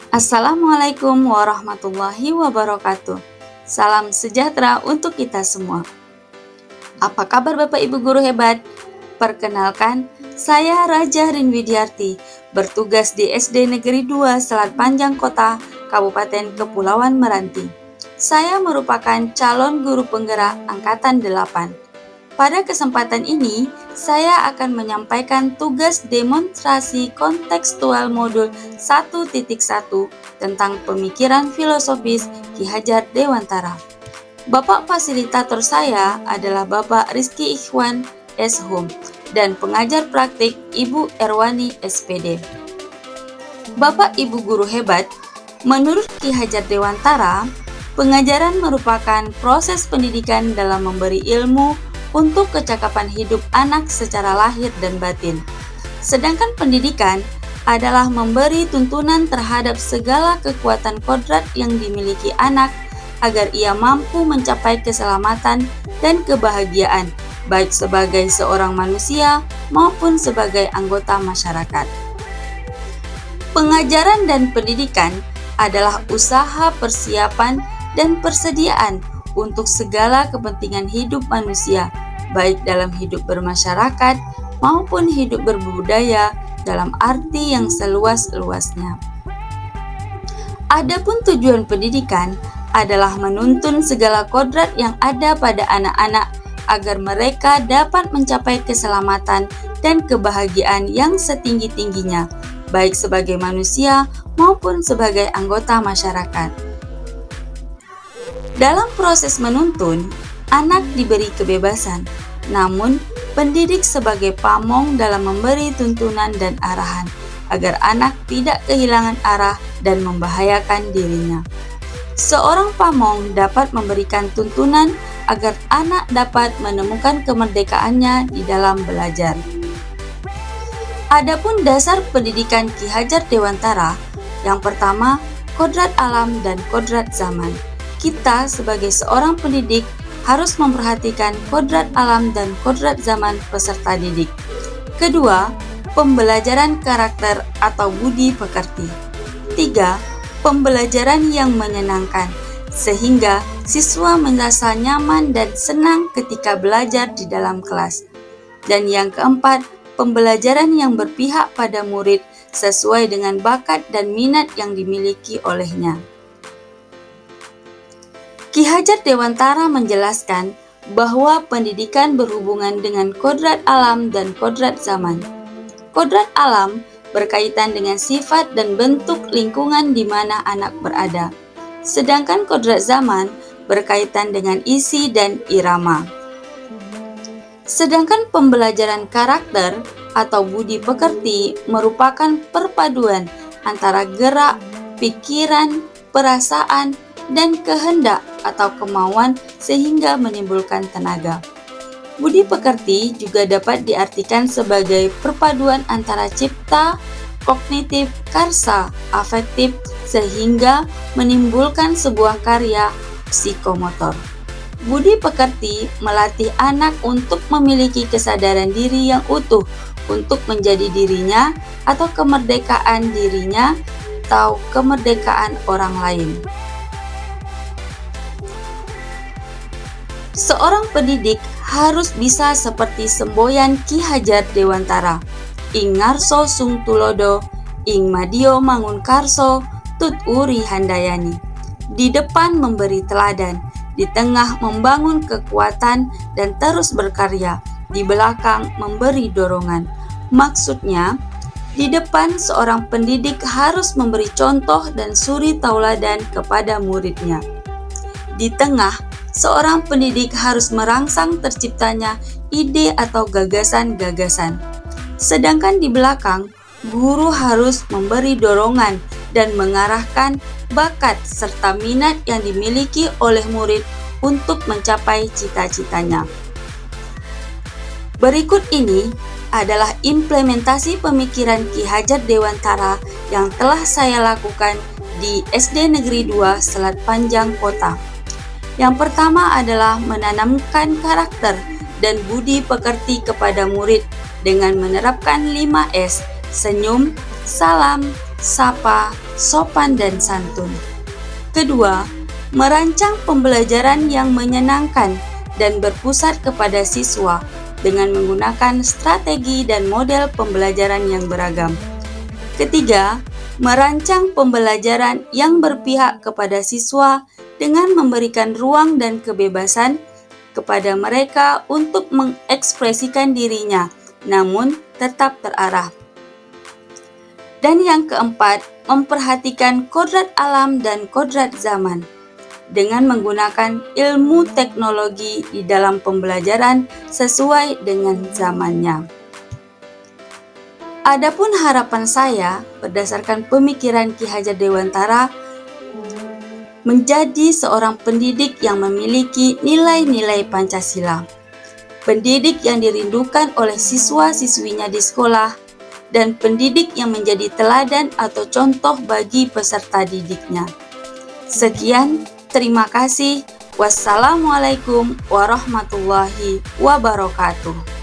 Assalamualaikum warahmatullahi wabarakatuh. Salam sejahtera untuk kita semua. Apa kabar Bapak Ibu guru hebat? Perkenalkan, saya Raja Rinwidiarti, bertugas di SD Negeri 2 Selat Panjang Kota, Kabupaten Kepulauan Meranti. Saya merupakan calon guru penggerak Angkatan 8. Pada kesempatan ini, saya akan menyampaikan tugas demonstrasi kontekstual modul 1.1 tentang pemikiran filosofis Ki Hajar Dewantara. Bapak fasilitator saya adalah Bapak Rizky Ikhwan S.Hum dan pengajar praktik Ibu Erwani SPD. Bapak Ibu guru hebat, menurut Ki Hajar Dewantara, pengajaran merupakan proses pendidikan dalam memberi ilmu untuk kecakapan hidup anak secara lahir dan batin. Sedangkan pendidikan adalah memberi tuntunan terhadap segala kekuatan kodrat yang dimiliki anak agar ia mampu mencapai keselamatan dan kebahagiaan, baik sebagai seorang manusia maupun sebagai anggota masyarakat. Pengajaran dan pendidikan adalah usaha persiapan dan persediaan untuk segala kepentingan hidup manusia, baik dalam hidup bermasyarakat maupun hidup berbudaya dalam arti yang seluas-luasnya. Adapun tujuan pendidikan adalah menuntun segala kodrat yang ada pada anak-anak agar mereka dapat mencapai keselamatan dan kebahagiaan yang setinggi-tingginya, baik sebagai manusia maupun sebagai anggota masyarakat. Dalam proses menuntun, anak diberi kebebasan, namun pendidik sebagai pamong dalam memberi tuntunan dan arahan, agar anak tidak kehilangan arah dan membahayakan dirinya. Seorang pamong dapat memberikan tuntunan agar anak dapat menemukan kemerdekaannya di dalam belajar. Adapun dasar pendidikan Ki Hajar Dewantara, yang pertama, kodrat alam dan kodrat zaman. Kita sebagai seorang pendidik harus memperhatikan kodrat alam dan kodrat zaman peserta didik. Kedua, pembelajaran karakter atau budi pekerti. 3. Pembelajaran yang menyenangkan, sehingga siswa merasa nyaman dan senang ketika belajar di dalam kelas. Dan yang keempat, pembelajaran yang berpihak pada murid sesuai dengan bakat dan minat yang dimiliki olehnya. Ki Hajar Dewantara menjelaskan bahwa pendidikan berhubungan dengan kodrat alam dan kodrat zaman. Kodrat alam berkaitan dengan sifat dan bentuk lingkungan di mana anak berada, sedangkan kodrat zaman berkaitan dengan isi dan irama. Sedangkan pembelajaran karakter atau budi pekerti merupakan perpaduan antara gerak, pikiran, perasaan, dan kehendak atau kemauan sehingga menimbulkan tenaga. Budi pekerti juga dapat diartikan sebagai perpaduan antara cipta, kognitif, karsa, afektif sehingga menimbulkan sebuah karya psikomotor. Budi pekerti melatih anak untuk memiliki kesadaran diri yang utuh untuk menjadi dirinya atau kemerdekaan dirinya atau kemerdekaan orang lain. Seorang pendidik harus bisa seperti semboyan Ki Hajar Dewantara, ing ngarso sung tulodo, ing madio mangun karso, tut uri handayani. Di depan memberi teladan, di tengah membangun kekuatan dan terus berkarya, di belakang memberi dorongan. Maksudnya, di depan seorang pendidik harus memberi contoh dan suri tauladan kepada muridnya. Di tengah, seorang pendidik harus merangsang terciptanya ide atau gagasan-gagasan. Sedangkan di belakang, guru harus memberi dorongan dan mengarahkan bakat serta minat yang dimiliki oleh murid untuk mencapai cita-citanya. Berikut ini adalah implementasi pemikiran Ki Hajar Dewantara yang telah saya lakukan di SD Negeri 2 Selat Panjang Kota. Yang pertama adalah menanamkan karakter dan budi pekerti kepada murid dengan menerapkan 5S, senyum, salam, sapa, sopan dan santun. Kedua, merancang pembelajaran yang menyenangkan dan berpusat kepada siswa dengan menggunakan strategi dan model pembelajaran yang beragam. Ketiga, merancang pembelajaran yang berpihak kepada siswa dengan memberikan ruang dan kebebasan kepada mereka untuk mengekspresikan dirinya, namun tetap terarah. Dan yang keempat, memperhatikan kodrat alam dan kodrat zaman dengan menggunakan ilmu teknologi di dalam pembelajaran sesuai dengan zamannya. Adapun harapan saya berdasarkan pemikiran Ki Hajar Dewantara menjadi seorang pendidik yang memiliki nilai-nilai Pancasila, pendidik yang dirindukan oleh siswa-siswinya di sekolah, dan pendidik yang menjadi teladan atau contoh bagi peserta didiknya. Sekian. Terima kasih. Wassalamualaikum warahmatullahi wabarakatuh.